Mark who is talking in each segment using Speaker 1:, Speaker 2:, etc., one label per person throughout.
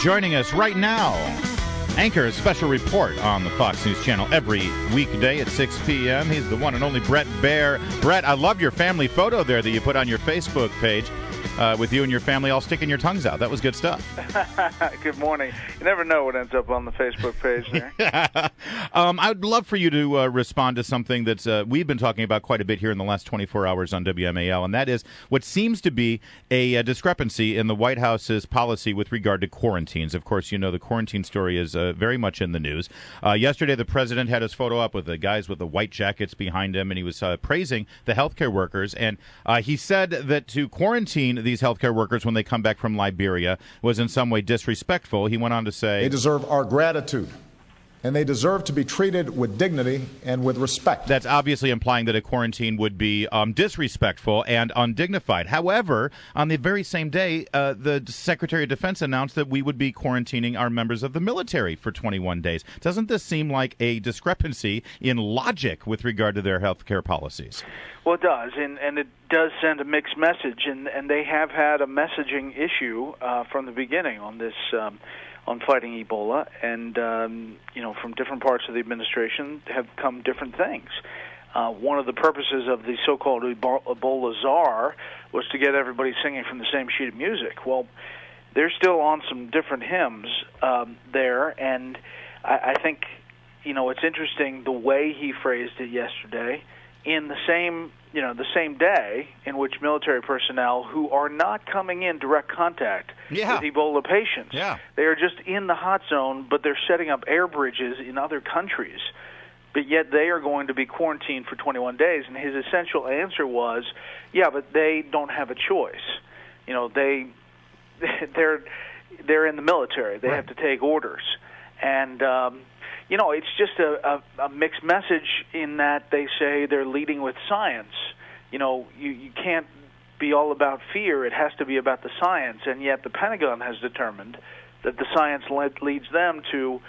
Speaker 1: joining us right now. Anchor a special report on the Fox News Channel every weekday at 6 p.m. He's the one and only Bret Baier. Bret, I love your family photo there that you put on your Facebook page with you and your family all sticking your tongues out. That was good stuff.
Speaker 2: Good morning. You never know what ends up on the Facebook page there.
Speaker 1: I'd love for you to respond to something that we've been talking about quite a bit here in the last 24 hours on WMAL, and that is what seems to be a discrepancy in the White House's policy with regard to quarantines. Of course, you know the quarantine story is very much in the news. Yesterday, the president had his photo up with the guys with the white jackets behind him, and he was praising the healthcare workers. And he said that to quarantine these healthcare workers when they come back from Liberia was in some way disrespectful. He went on to say,
Speaker 3: they deserve our gratitude, and they deserve to be treated with dignity and with respect.
Speaker 1: That's obviously implying that a quarantine would be disrespectful and undignified. However, on the very same day, the Secretary of Defense announced that we would be quarantining our members of the military for 21 days. Doesn't this seem like a discrepancy in logic with regard to their health care policies?
Speaker 2: Well, it does, and it does send a mixed message, and they have had a messaging issue from the beginning on this on fighting Ebola, and from different parts of the administration have come different things. One of the purposes of the so-called Ebola czar was to get everybody singing from the same sheet of music. Well, they're still on some different hymns there, and I think it's interesting the way he phrased it yesterday. In the same day in which military personnel who are not coming in direct contact with Ebola patients, they are just in the hot zone, but they're setting up air bridges in other countries, but yet they are going to be quarantined for 21 days. And his essential answer was, but they don't have a choice. They're in the military. They have to take orders. And it's just a mixed message in that they say they're leading with science. You can't be all about fear. It has to be about the science, and yet the Pentagon has determined that the science leads them to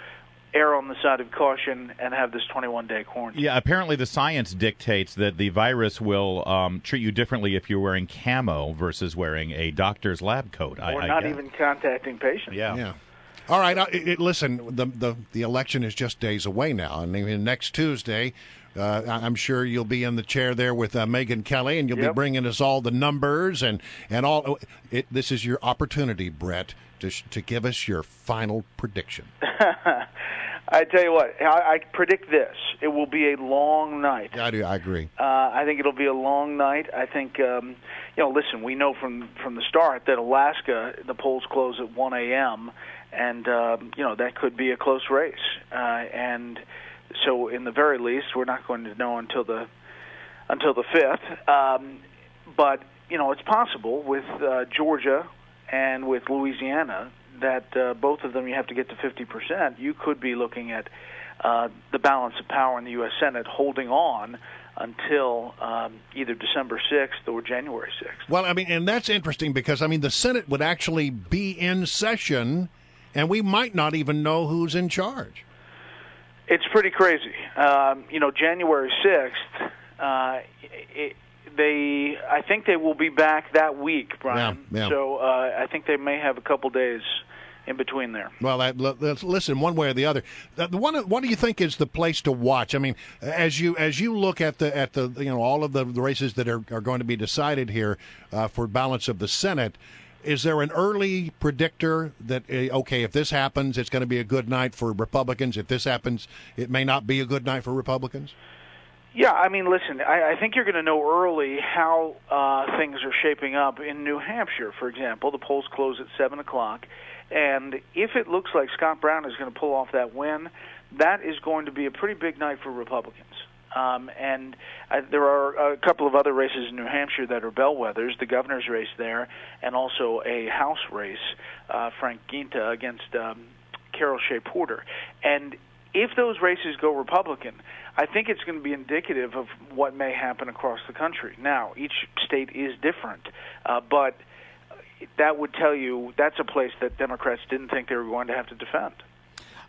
Speaker 2: err on the side of caution and have this 21-day quarantine.
Speaker 1: Yeah, apparently the science dictates that the virus will treat you differently if you're wearing camo versus wearing a doctor's lab coat.
Speaker 2: Or not even contacting patients.
Speaker 1: Yeah.
Speaker 4: All right, listen, the election is just days away now. I mean, next Tuesday, I'm sure you'll be in the chair there with Megyn Kelly, and you'll be bringing us all the numbers and all. This is your opportunity, Bret, to give us your final prediction.
Speaker 2: I tell you what, I predict this. It will be a long night.
Speaker 4: I agree.
Speaker 2: I think it'll be a long night. I think, listen, we know from the start that Alaska, the polls close at 1 a.m., and, that could be a close race. And so in the very least, we're not going to know until the 5th. But, it's possible with Georgia and with Louisiana that both of them you have to get to 50%. You could be looking at the balance of power in the U.S. Senate holding on until either December 6th or January 6th.
Speaker 4: Well, and that's interesting because, the Senate would actually be in session, and we might not even know who's in charge.
Speaker 2: It's pretty crazy. January 6th, I think they will be back that week, Brian.
Speaker 4: Yeah.
Speaker 2: So I think they may have a couple days in between there.
Speaker 4: Well, listen, one way or the other. What do you think is the place to watch? As you look at the all of the races that are going to be decided here for balance of the Senate, is there an early predictor that if this happens, it's going to be a good night for Republicans? If this happens, it may not be a good night for Republicans?
Speaker 2: Yeah, listen, I think you're going to know early how things are shaping up in New Hampshire, for example. The polls close at 7 o'clock. And if it looks like Scott Brown is going to pull off that win, that is going to be a pretty big night for Republicans. There are a couple of other races in New Hampshire that are bellwethers, the governor's race there, and also a House race, Frank Ginta against Carol Shea Porter. And if those races go Republican, I think it's going to be indicative of what may happen across the country. Now, each state is different, but that would tell you that's a place that Democrats didn't think they were going to have to defend.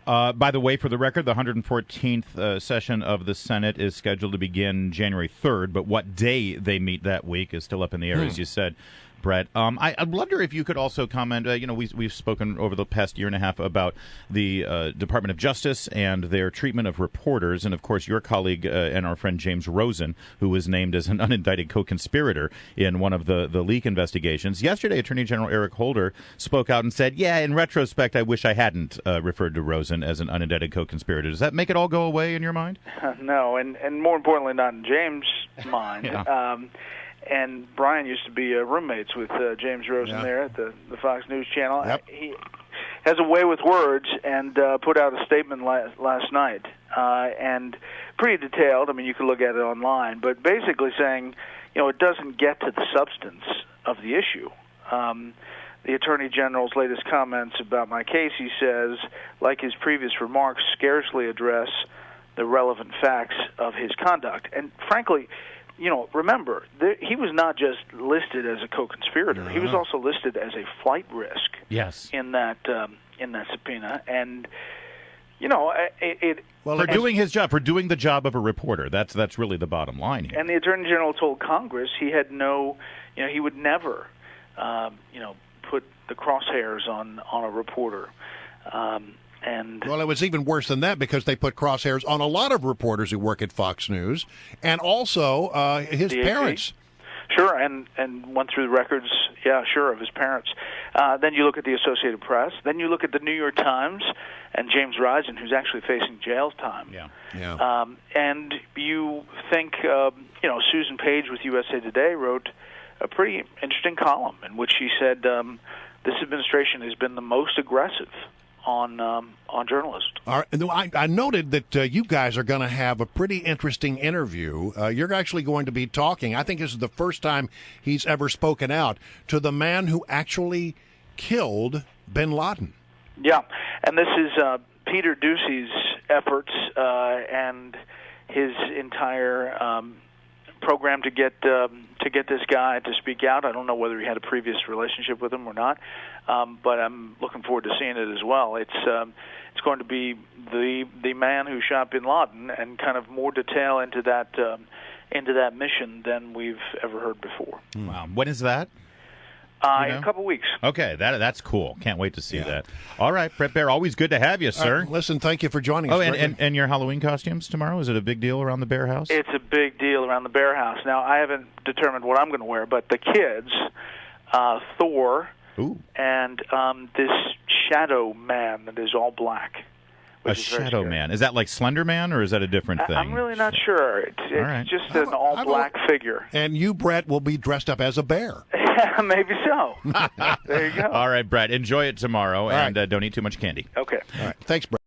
Speaker 1: By the way, for the record, the 114th session of the Senate is scheduled to begin January 3rd, but what day they meet that week is still up in the air, as you said. Bret. I wonder if you could also comment. We've spoken over the past year and a half about the Department of Justice and their treatment of reporters, and of course your colleague and our friend James Rosen, who was named as an unindicted co-conspirator in one of the leak investigations. Yesterday, Attorney General Eric Holder spoke out and said, "Yeah, in retrospect, I wish I hadn't referred to Rosen as an unindicted co-conspirator." Does that make it all go away in your mind?
Speaker 2: No, and more importantly, not in James' mind.
Speaker 1: Yeah.
Speaker 2: And Brian used to be roommates with James Rosen there at the Fox News Channel.
Speaker 4: Yep.
Speaker 2: He has a way with words and put out a statement last night, and pretty detailed. I mean, you can look at it online, but basically saying, it doesn't get to the substance of the issue. The Attorney General's latest comments about my case, he says, like his previous remarks, scarcely address the relevant facts of his conduct. And frankly, remember, he was not just listed as a co-conspirator. He was also listed as a flight risk.
Speaker 1: Yes.
Speaker 2: In that subpoena, and
Speaker 1: doing his job, for doing the job of a reporter. That's really the bottom line here.
Speaker 2: And the Attorney General told Congress he had he would never, put the crosshairs on a reporter. Well,
Speaker 4: it was even worse than that because they put crosshairs on a lot of reporters who work at Fox News, and also his parents.
Speaker 2: Sure, and went through the records, of his parents. Then you look at the Associated Press. Then you look at the New York Times and James Risen, who's actually facing jail time.
Speaker 4: Yeah.
Speaker 2: And you think, Susan Page with USA Today wrote a pretty interesting column in which she said this administration has been the most aggressive on journalists.
Speaker 4: All right. I noted that you guys are going to have a pretty interesting interview. You're actually going to be talking, I think this is the first time he's ever spoken out, to the man who actually killed bin Laden.
Speaker 2: Yeah, and this is Peter Doocy's efforts and his entire program to get this guy to speak out. I don't know whether he had a previous relationship with him or not, but I'm looking forward to seeing it as well. It's going to be the man who shot bin Laden, and kind of more detail into that mission than we've ever heard before.
Speaker 1: Wow, when is that?
Speaker 2: In a couple weeks.
Speaker 1: Okay, that's cool. Can't wait to see that. All right, Bret Baier, always good to have you, sir.
Speaker 4: Listen, thank you for joining us.
Speaker 1: Oh, and your Halloween costumes tomorrow? Is it a big deal around the Baier house?
Speaker 2: It's a big deal around the Baier house. Now, I haven't determined what I'm going to wear, but the kids, Thor, and this shadow man that is all black.
Speaker 1: A shadow man. Is that like Slender Man, or is that a different thing?
Speaker 2: I'm really not sure. It's just an all-black figure.
Speaker 4: And you, Bret, will be dressed up as a bear.
Speaker 2: Maybe so. There you go.
Speaker 1: All right, Bret. Enjoy it tomorrow, and don't eat too much candy.
Speaker 2: Okay.
Speaker 4: All right. Thanks, Bret.